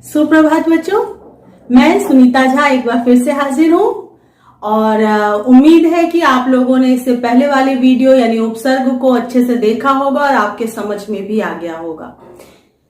सुप्रभात बच्चों, मैं सुनीता झा एक बार फिर से हाजिर हूँ और उम्मीद है कि आप लोगों ने इससे पहले वाले वीडियो यानी उपसर्ग को अच्छे से देखा होगा और आपके समझ में भी आ गया होगा।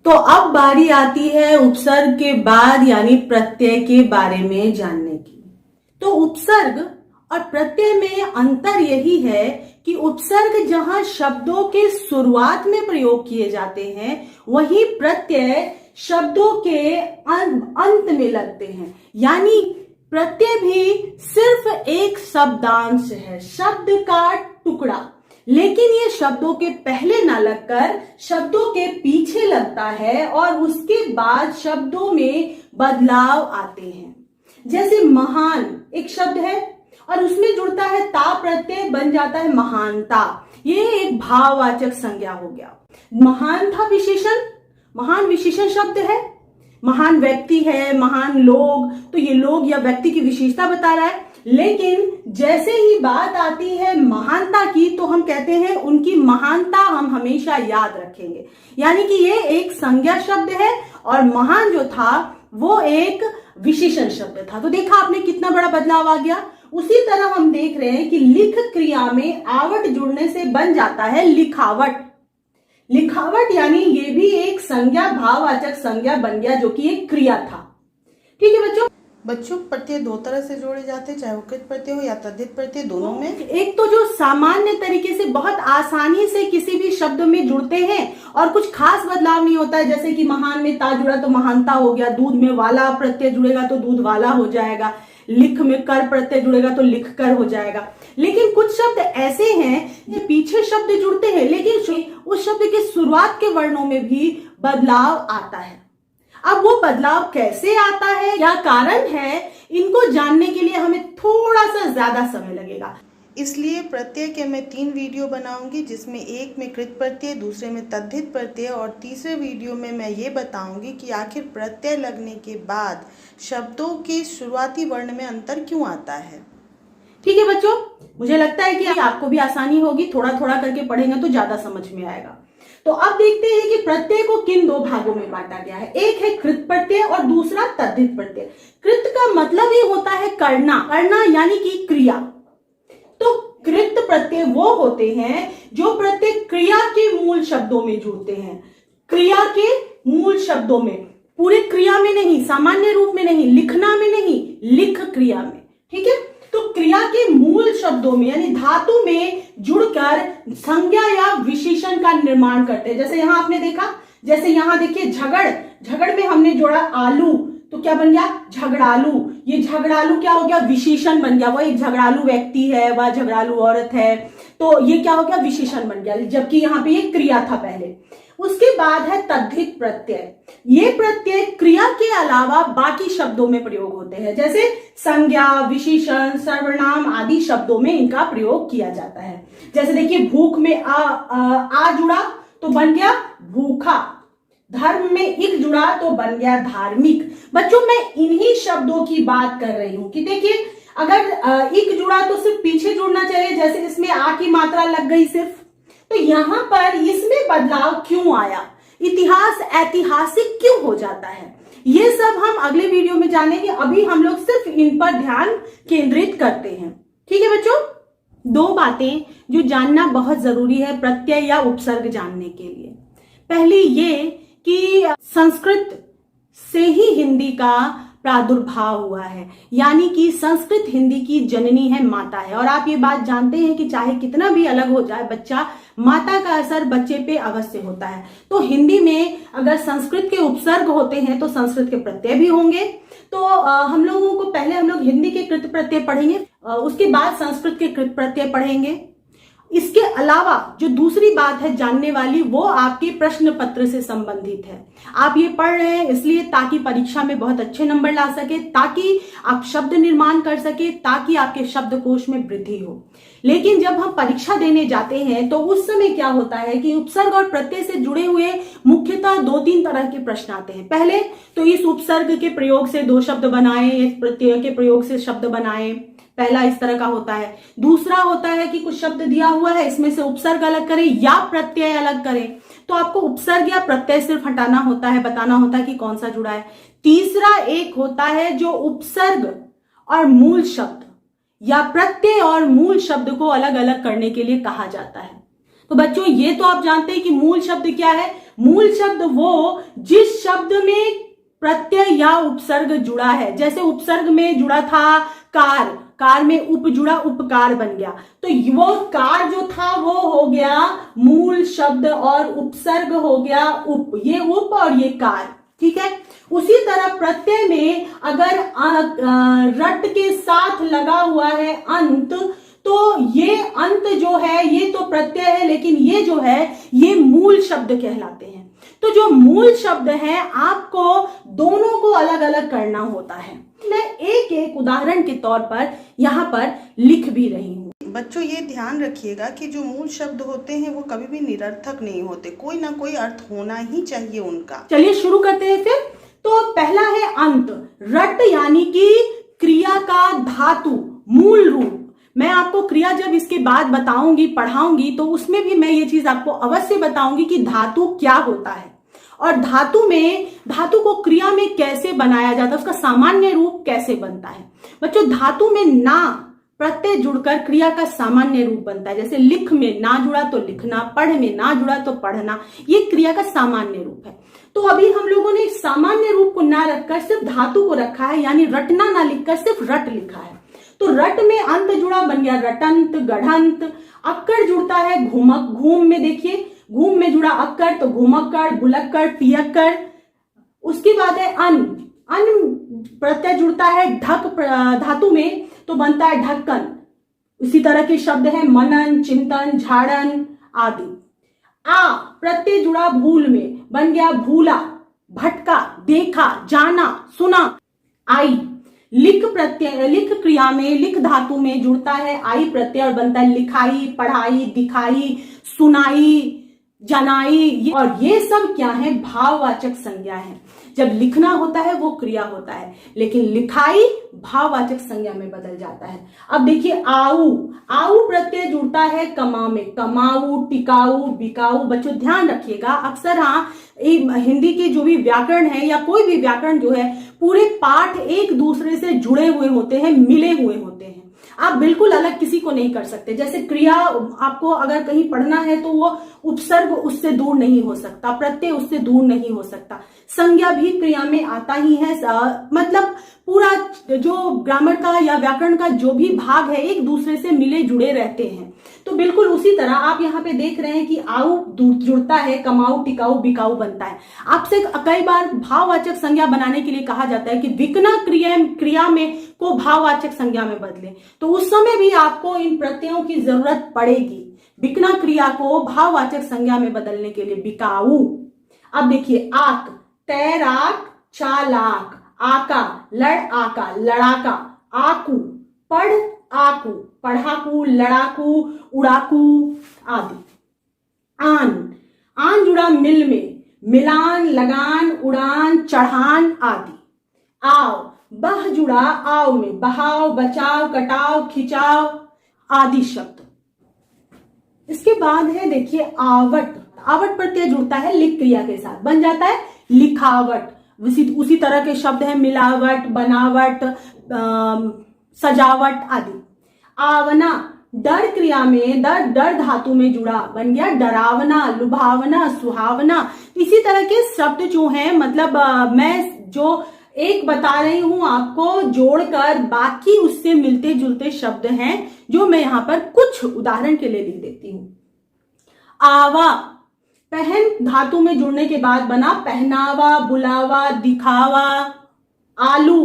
तो अब बारी आती है उपसर्ग के बाद यानी प्रत्यय के बारे में जानने की। तो उपसर्ग और प्रत्यय में अंतर यही है कि उपसर्ग जहां शब्दों के शुरुआत में प्रयोग किए जाते हैं, वहीं प्रत्यय शब्दों के अंत में लगते हैं। यानी प्रत्यय भी सिर्फ एक शब्दांश है, शब्द का टुकड़ा, लेकिन ये शब्दों के पहले ना लगकर शब्दों के पीछे लगता है और उसके बाद शब्दों में बदलाव आते हैं। जैसे महान एक शब्द है और उसमें जुड़ता है ता प्रत्यय, बन जाता है महानता। ये एक भाववाचक संज्ञा हो गया। महान था विशेषण, महान विशेषण शब्द है। महान व्यक्ति है, महान लोग, तो ये लोग या व्यक्ति की विशेषता बता रहा है। लेकिन जैसे ही बात आती है महानता की, तो हम कहते हैं उनकी महानता हम हमेशा याद रखेंगे। यानी कि ये एक संज्ञा शब्द है और महान जो था वो एक विशेषण शब्द था। तो देखा आपने कितना बड़ा बदलाव आ गया। उसी तरह हम देख रहे हैं कि लिख क्रिया में आवट जुड़ने से बन जाता है लिखावट। लिखावट यानी ये भी एक संज्ञा, भाववाचक संज्ञा बन गया, जो कि एक क्रिया था। ठीक है बच्चों, प्रत्यय दो तरह से जोड़े जाते हैं, चाहे वो कृत प्रत्यय हो या तद्धित प्रत्यय, दोनों में। एक तो जो सामान्य तरीके से बहुत आसानी से किसी भी शब्द में जुड़ते हैं और कुछ खास बदलाव नहीं होता है, जैसे कि महान में ता जुड़ा तो महानता हो गया, दूध में वाला प्रत्यय जुड़ेगा तो दूध वाला हो जाएगा, लिख में कर प्रत्यय जुड़ेगा तो लिख कर हो जाएगा। लेकिन कुछ शब्द ऐसे हैं जो पीछे शब्द जुड़ते हैं, लेकिन उस शब्द के शुरुआत के वर्णों में भी बदलाव आता है। अब वो बदलाव कैसे आता है, क्या कारण है, इनको जानने के लिए हमें थोड़ा सा ज्यादा समय लगेगा। इसलिए प्रत्यय के मैं 3 वीडियो बनाऊंगी, जिसमें एक में कृत प्रत्यय, दूसरे में तद्धित प्रत्यय और तीसरे वीडियो में मैं ये बताऊंगी कि आखिर प्रत्यय लगने के बाद शब्दों के शुरुआती वर्ण में अंतर क्यों आता है। ठीक है बच्चों, मुझे लगता है कि आपको भी आसानी होगी, थोड़ा थोड़ा करके पढ़ेंगे तो ज्यादा समझ में आएगा। तो अब देखते हैं कि प्रत्यय को किन 2 भागों में बांटा गया है। एक है कृत प्रत्यय और दूसरा तद्धित प्रत्यय। कृत का मतलब ही होता है करना, करना यानी कि क्रिया। तो कृत प्रत्यय वो होते हैं जो प्रत्यय क्रिया के मूल शब्दों में जुड़ते हैं। क्रिया के मूल शब्दों में, पूरी क्रिया में नहीं, सामान्य रूप में नहीं, लिखना में नहीं, लिख क्रिया में। ठीक है, तो क्रिया के मूल शब्दों में यानी धातु में जुड़कर संज्ञा या विशेषण का निर्माण करते हैं। जैसे यहां आपने देखा, जैसे यहां देखिए झगड़, झगड़ में हमने जोड़ा आलू, तो क्या बन गया झगड़ालू। ये झगड़ालू क्या हो गया, विशेषण बन गया। वो एक झगड़ालू व्यक्ति है, वह झगड़ालू औरत है, तो ये क्या हो गया, विशेषण बन गया, जबकि यहाँ पे ये क्रिया था पहले। उसके बाद है तद्धित प्रत्यय। ये प्रत्यय क्रिया के अलावा बाकी शब्दों में प्रयोग होते हैं, जैसे संज्ञा, विशेषण, सर्वनाम आदि शब्दों में इनका प्रयोग किया जाता है। जैसे देखिए भूख में आ जुड़ा तो बन गया भूखा, धर्म में इक जुड़ा तो बन गया धार्मिक। बच्चों, मैं इन्हीं शब्दों की बात कर रही हूं कि देखिए अगर इक जुड़ा तो सिर्फ पीछे जुड़ना चाहिए, जैसे इसमें आ की मात्रा लग गई सिर्फ, तो यहां पर इसमें बदलाव क्यों आया, इतिहास ऐतिहासिक क्यों हो जाता है, ये सब हम अगले वीडियो में जानेंगे। अभी हम लोग सिर्फ इन पर ध्यान केंद्रित करते हैं। ठीक है बच्चों, 2 बातें जो जानना बहुत जरूरी है प्रत्यय या उपसर्ग जानने के लिए। पहली ये कि संस्कृत से ही हिंदी का प्रादुर्भाव हुआ है, यानी कि संस्कृत हिंदी की जननी है, माता है। और आप ये बात जानते हैं कि चाहे कितना भी अलग हो जाए बच्चा, माता का असर बच्चे पे अवश्य होता है। तो हिंदी में अगर संस्कृत के उपसर्ग होते हैं तो संस्कृत के प्रत्यय भी होंगे। तो हम लोगों को पहले हम लोग हिंदी के कृत प्रत्यय पढ़ेंगे, उसके बाद संस्कृत के कृत प्रत्यय पढ़ेंगे। इसके अलावा जो दूसरी बात है जानने वाली, वो आपके प्रश्न पत्र से संबंधित है। आप ये पढ़ रहे हैं इसलिए ताकि परीक्षा में बहुत अच्छे नंबर ला सके, ताकि आप शब्द निर्माण कर सके, ताकि आपके शब्दकोश में वृद्धि हो। लेकिन जब हम परीक्षा देने जाते हैं तो उस समय क्या होता है कि उपसर्ग और प्रत्यय से जुड़े हुए मुख्यतः 2-3 तरह के प्रश्न आते हैं। पहले तो इस उपसर्ग के प्रयोग से 2 शब्द बनाए, इस प्रत्यय के प्रयोग से शब्द बनाए, पहला इस तरह का होता है। दूसरा होता है कि कुछ शब्द दिया हुआ है, इसमें से उपसर्ग अलग करें या प्रत्यय अलग करें। तो आपको उपसर्ग या प्रत्यय सिर्फ हटाना होता है, बताना होता है कि कौन सा जुड़ा है। तीसरा एक होता है जो उपसर्ग और मूल शब्द या प्रत्यय और मूल शब्द को अलग अलग करने के लिए कहा जाता है। तो बच्चों ये तो आप जानते हैं कि मूल शब्द क्या है। मूल शब्द वो जिस शब्द में प्रत्यय या उपसर्ग जुड़ा है। जैसे उपसर्ग में जुड़ा था कार, कार में उप जुड़ा, उपकार बन गया, तो वो कार जो था वो हो गया मूल शब्द और उपसर्ग हो गया उप, ये उप और ये कार, ठीक है। उसी तरह प्रत्यय में अगर रट के साथ लगा हुआ है अंत, तो ये अंत जो है ये तो प्रत्यय है, लेकिन ये जो है ये मूल शब्द कहलाते हैं। तो जो मूल शब्द है आपको दोनों को अलग अलग करना होता है। मैं एक एक उदाहरण के तौर पर यहाँ पर लिख भी रही हूँ। बच्चों ये ध्यान रखिएगा कि जो मूल शब्द होते हैं वो कभी भी निरर्थक नहीं होते, कोई ना कोई अर्थ होना ही चाहिए उनका। चलिए शुरू करते हैं फिर। तो पहला है अंत। रट यानी कि क्रिया का धातु, मूल रूप। मैं आपको क्रिया जब इसके बाद बताऊंगी, पढ़ाऊंगी, तो उसमें भी मैं ये चीज आपको अवश्य बताऊंगी कि धातु क्या होता है और धातु को क्रिया में कैसे बनाया जाता है, उसका सामान्य रूप कैसे बनता है। बच्चों धातु में ना प्रत्यय जुड़कर क्रिया का सामान्य रूप बनता है। जैसे लिख में ना जुड़ा तो लिखना, पढ़ में ना जुड़ा तो पढ़ना, ये क्रिया का सामान्य रूप है। तो अभी हम लोगों ने सामान्य रूप को ना रखकर सिर्फ धातु को रखा है, यानी रटना ना लिखकर सिर्फ रट लिखा है। तो रट में अंत जुड़ा बन गया रटंत, गढ़ंत। अक्कड़ जुड़ता है घूमक, घूम में देखिए घूम में जुड़ा अक्कड़ तो घूमक्कड़, गुलक्कड़, पियक्कड़। उसके बाद है अन, अन प्रत्यय जुड़ता है ढक धातु में तो बनता है ढक्कन। इसी तरह के शब्द है मनन, चिंतन, झाड़न आदि। आ प्रत्यय जुड़ा भूल में बन गया भूला, भटका, देखा, जाना, सुना। आई लिख प्रत्यय, लिख क्रिया में लिख धातु में जुड़ता है आई प्रत्यय और बनता है लिखाई, पढ़ाई, दिखाई, सुनाई, जनाई। और ये सब क्या है, भाववाचक संज्ञा है। जब लिखना होता है वो क्रिया होता है, लेकिन लिखाई भाववाचक संज्ञा में बदल जाता है। अब देखिए आऊ, आऊ प्रत्यय जुड़ता है कमा में, कमाऊ, टिकाऊ, बिकाऊ। बच्चों ध्यान रखिएगा, अक्सर हिंदी के जो भी व्याकरण है या कोई भी व्याकरण जो है, पूरे पाठ एक दूसरे से जुड़े हुए होते हैं, मिले हुए होते हैं। आप बिल्कुल अलग किसी को नहीं कर सकते। जैसे क्रिया आपको अगर कहीं पढ़ना है तो वो उपसर्ग उससे दूर नहीं हो सकता, प्रत्यय उससे दूर नहीं हो सकता, संज्ञा भी क्रिया में आता ही है। मतलब पूरा जो ग्रामर का या व्याकरण का जो भी भाग है एक दूसरे से मिले जुड़े रहते हैं। तो बिल्कुल उसी तरह आप यहाँ पे देख रहे हैं कि आऊ जुड़ता है, कमाऊ, टिकाऊ, बिकाऊ बनता है। आपसे कई बार भाववाचक संज्ञा बनाने के लिए कहा जाता है कि विकना क्रिया में को भाववाचक संज्ञा में बदले, तो उस समय भी आपको इन प्रत्ययों की जरूरत पड़ेगी, विकना क्रिया को भाववाचक संज्ञा में बदलने के लिए। बिकाऊ। अब देखिए आक, तैराक, चालाक, आका, लड़ आका, लड़ाका, आकू, पढ़ आकू, पढ़ाकू, लड़ाकू, उड़ाकू आदि। आन, आन जुड़ा मिल में, मिलान, लगान, उड़ान, चढ़ान आदि। आव, बह जुड़ा आव में, बहाव, बचाव, कटाव, खिंचाव आदि शब्द। इसके बाद है देखिए आवट, आवट प्रत्यय जुड़ता है लिख क्रिया के साथ, बन जाता है लिखावट। उसी तरह के शब्द है मिलावट, बनावट, सजावट आदि। आवना डर क्रिया में डर धातु में जुड़ा बन गया डरावना, लुभावना, सुहावना। इसी तरह के शब्द जो हैं, मतलब मैं जो एक बता रही हूं आपको जोड़कर, बाकी उससे मिलते जुलते शब्द हैं जो मैं यहां पर कुछ उदाहरण के लिए लिख देती हूं। आवा पहन धातु में जुड़ने के बाद बना पहनावा, बुलावा, दिखावा। आलू,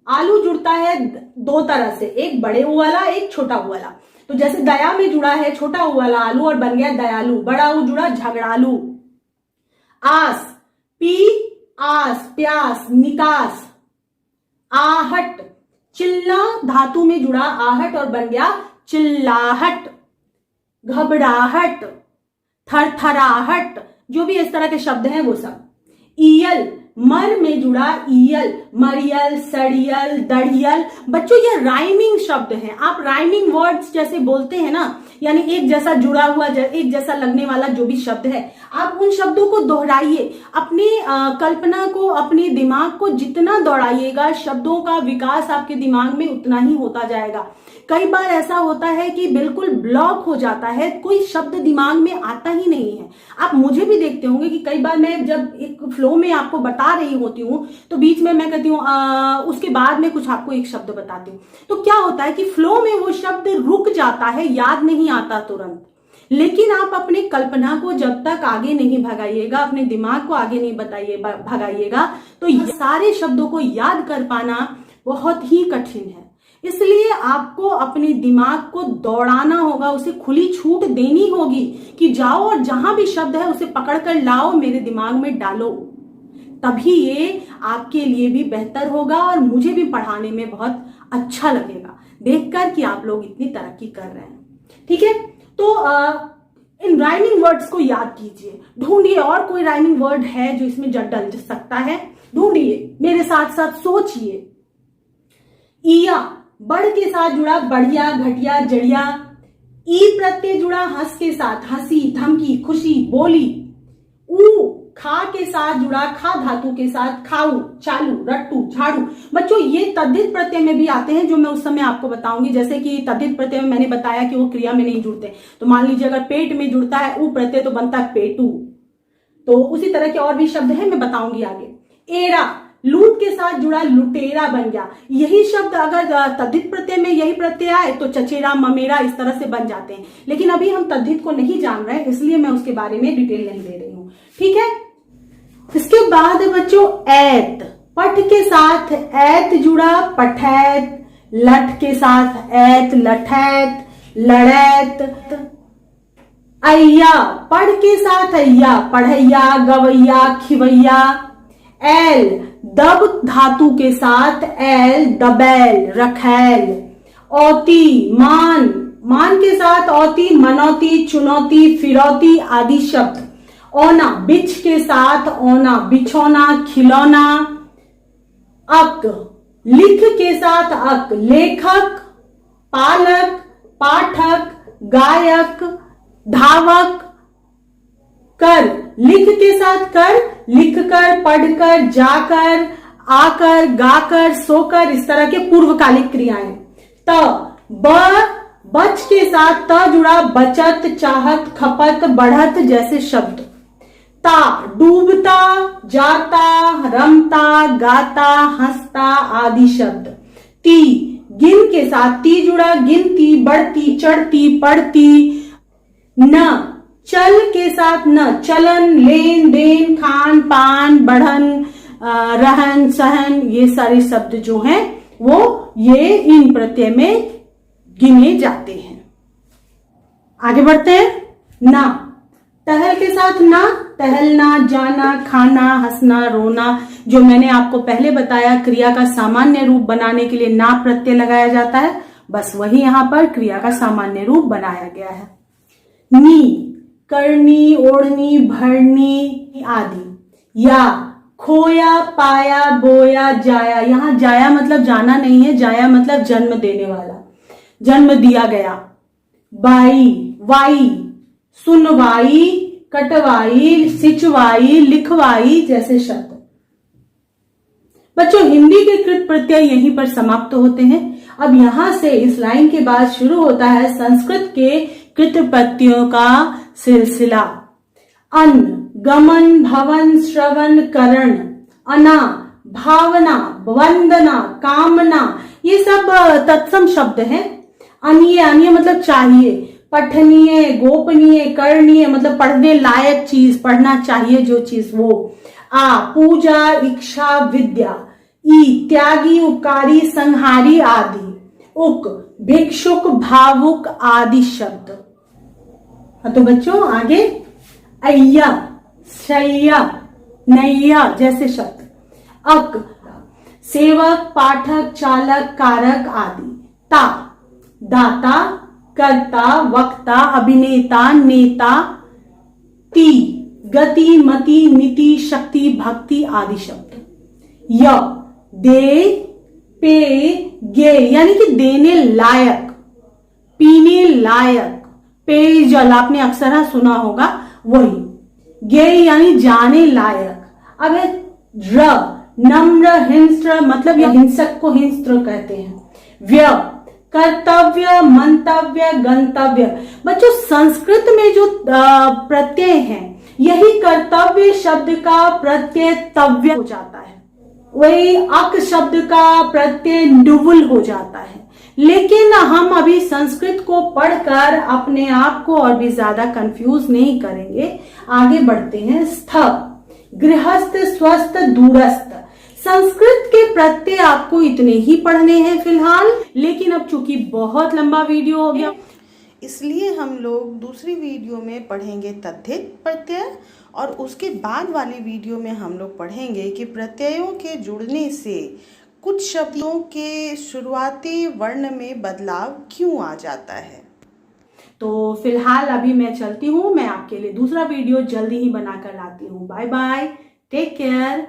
आलू जुड़ता है दो तरह से, एक बड़े ऊ वाला, एक छोटा ऊ वाला। तो जैसे दया में जुड़ा है छोटा ऊ वाला आलू और बन गया दयालु, बड़ा ऊ जुड़ा झगड़ालू। आस, पी आस, प्यास, निकास। आहट, चिल्ला धातु में जुड़ा आहट और बन गया चिल्लाहट। घबराहट, थरथराहट, जो भी इस तरह के शब्द हैं वो सब। ईयल मर में जुड़ा इयल, मरियल, सड़ियल, दड़ियल। बच्चों ये राइमिंग शब्द हैं। आप राइमिंग वर्ड्स जैसे बोलते हैं ना, यानी एक जैसा जुड़ा हुआ, एक जैसा लगने वाला जो भी शब्द है, आप उन शब्दों को दोहराइए। अपनी कल्पना को, अपने दिमाग को जितना दौड़ाइएगा, शब्दों का विकास आपके दिमाग में उतना ही होता जाएगा। कई बार ऐसा होता है कि बिल्कुल ब्लॉक हो जाता है, कोई शब्द दिमाग में आता ही नहीं है। आप मुझे भी देखते होंगे कि कई बार मैं जब एक फ्लो में आपको बता रही होती हूँ तो बीच में मैं कहती हूँ उसके बाद में कुछ आपको एक शब्द बताती हूँ, तो क्या होता है कि फ्लो में वो शब्द रुक जाता है, याद नहीं आता तुरंत। लेकिन आप अपनी कल्पना को जब तक आगे नहीं भगाइएगा, अपने दिमाग को आगे नहीं भगाइएगा, तो ये सारे शब्दों को याद कर पाना बहुत ही कठिन है। इसलिए आपको अपने दिमाग को दौड़ाना होगा, उसे खुली छूट देनी होगी कि जाओ और जहां भी शब्द है उसे पकड़कर लाओ, मेरे दिमाग में डालो। तभी ये आपके लिए भी बेहतर होगा और मुझे भी पढ़ाने में बहुत अच्छा लगेगा देखकर कि आप लोग इतनी तरक्की कर रहे हैं। ठीक है, तो इन राइमिंग वर्ड्स को याद कीजिए, ढूंढिए और कोई राइमिंग वर्ड है जो इसमें डल सकता है, ढूंढिए, मेरे साथ साथ सोचिए। ईया, बड़ के साथ जुड़ा बढ़िया, घटिया, जड़िया। ई प्रत्यय जुड़ा हंस के साथ, हंसी, धमकी, खुशी, बोली। ऊ खा के साथ जुड़ा खा धातु के साथ, खाऊ, चालू, रट्टू, झाड़ू। बच्चों ये तद्धित प्रत्यय में भी आते हैं जो मैं उस समय आपको बताऊंगी। जैसे कि तद्धित प्रत्यय में मैंने बताया कि वो क्रिया में नहीं जुड़ते, तो मान लीजिए अगर पेट में जुड़ता है ऊ प्रत्यय तो बनता है पेटू। तो उसी तरह के और भी शब्द हैं, मैं बताऊंगी आगे। एरा, लूट के साथ जुड़ा लुटेरा बन गया। यही शब्द अगर तद्धित प्रत्यय में यही प्रत्यय आए तो चचेरा, ममेरा इस तरह से बन जाते हैं। लेकिन अभी हम तद्धित को नहीं जान रहे हैं, इसलिए मैं उसके बारे में डिटेल नहीं दे रही हूं। ठीक है, इसके बाद बच्चों ऐत, पठ के साथ ऐत जुड़ा पठैत, लठ के साथ ऐत, लठैत, लड़ैत। अय्या, पढ़ के साथ अय्या, पढ़ैया, गवैया, खिवैया। एल, दब धातु के साथ एल, दबैल, रखैल। औती, मान, मान के साथ औती, मनौती, चुनौती, फिरौती आदि शब्द। औना, बिछ के साथ औना, बिछौना, खिलौना। अक, लिख के साथ अक, लेखक, पालक, पाठक, गायक, धावक। कर, लिख के साथ कर, लिखकर, पढ़कर, जाकर, आकर, गाकर, सोकर, इस तरह के पूर्वकालिक क्रियाएं। त, बच के साथ त जुड़ा बचत, चाहत, खपत, बढ़त जैसे शब्द। ता, डूबता, जाता, रमता, गाता, हंसता आदि शब्द। ती, गिन के साथ ती जुड़ा गिनती, बढ़ती, चढ़ती, पढ़ती। न, चल के साथ न, चलन, लेन देन, खान पान, बढ़न, रहन सहन, ये सारे शब्द जो हैं वो ये इन प्रत्यय में गिने जाते हैं। आगे बढ़ते हैं। ना, टहल के साथ ना, टहलना, जाना, खाना, हंसना, रोना। जो मैंने आपको पहले बताया क्रिया का सामान्य रूप बनाने के लिए ना प्रत्यय लगाया जाता है, बस वही यहां पर क्रिया का सामान्य रूप बनाया गया है। नी, करनी, ओढ़नी, भरनी आदि। या, खोया, पाया, बोया, जाया। यहां जाया मतलब जाना नहीं है, जाया मतलब जन्म देने वाला, जन्म दिया गया। बाई, वाई, सुनवाई, कटवाई, सिचवाई, लिखवाई जैसे शब्द। बच्चों हिंदी के कृत प्रत्यय यहीं पर समाप्त होते हैं। अब यहां से इस लाइन के बाद शुरू होता है संस्कृत के कृत प्रत्ययों का सिलसिला। अन, गमन, भवन, श्रवण, करण। अना, भावना, वंदना, कामना, ये सब तत्सम शब्द हैं। अनीय, अनीय मतलब चाहिए। पठनीय, गोपनीय, करणीय मतलब पढ़ने लायक चीज, पढ़ना चाहिए जो चीज वो। आ, पूजा, इच्छा, विद्या। ई, त्यागी, उपकारी, संहारी आदि। उक, भिक्षुक, भावुक आदि शब्द। तो बच्चों आगे अय्या, शैया, नैया जैसे शब्द। अक, सेवक, पाठक, चालक, कारक आदि। ता, दाता, कर्ता, वक्ता, अभिनेता, नेता। ती, गति, मति, मिति, शक्ति, भक्ति आदि शब्द। य, दे, पे, गे यानी कि देने लायक, पीने लायक, पेयजल आपने अक्सर सुना होगा वही। गे यानी जाने लायक। अब है र, नम्र, हिंस्र मतलब या हिंसक को हिंस्र कहते हैं। व्य, कर्तव्य, मंतव्य, गंतव्य। बच्चों संस्कृत में जो प्रत्यय हैं यही कर्तव्य शब्द का प्रत्यय तव्य हो जाता है, वही अक शब्द का प्रत्यय नुवुल हो जाता है। लेकिन हम अभी संस्कृत को पढ़कर अपने आप को और भी ज्यादा कंफ्यूज नहीं करेंगे, आगे बढ़ते हैं। स्थ, गृहस्थ, स्वस्थ, दूरस्थ। संस्कृत के प्रत्यय आपको इतने ही पढ़ने हैं फिलहाल, लेकिन अब चूंकि बहुत लंबा वीडियो हो गया इसलिए हम लोग दूसरी वीडियो में पढ़ेंगे तद्धित प्रत्यय, और उसके बाद वाली वीडियो में हम लोग पढ़ेंगे कि प्रत्ययों के जुड़ने से कुछ शब्दों के शुरुआती वर्ण में बदलाव क्यों आ जाता है। तो फिलहाल अभी मैं चलती हूँ, मैं आपके लिए दूसरा वीडियो जल्दी ही बनाकर लाती हूँ। Bye bye, take care.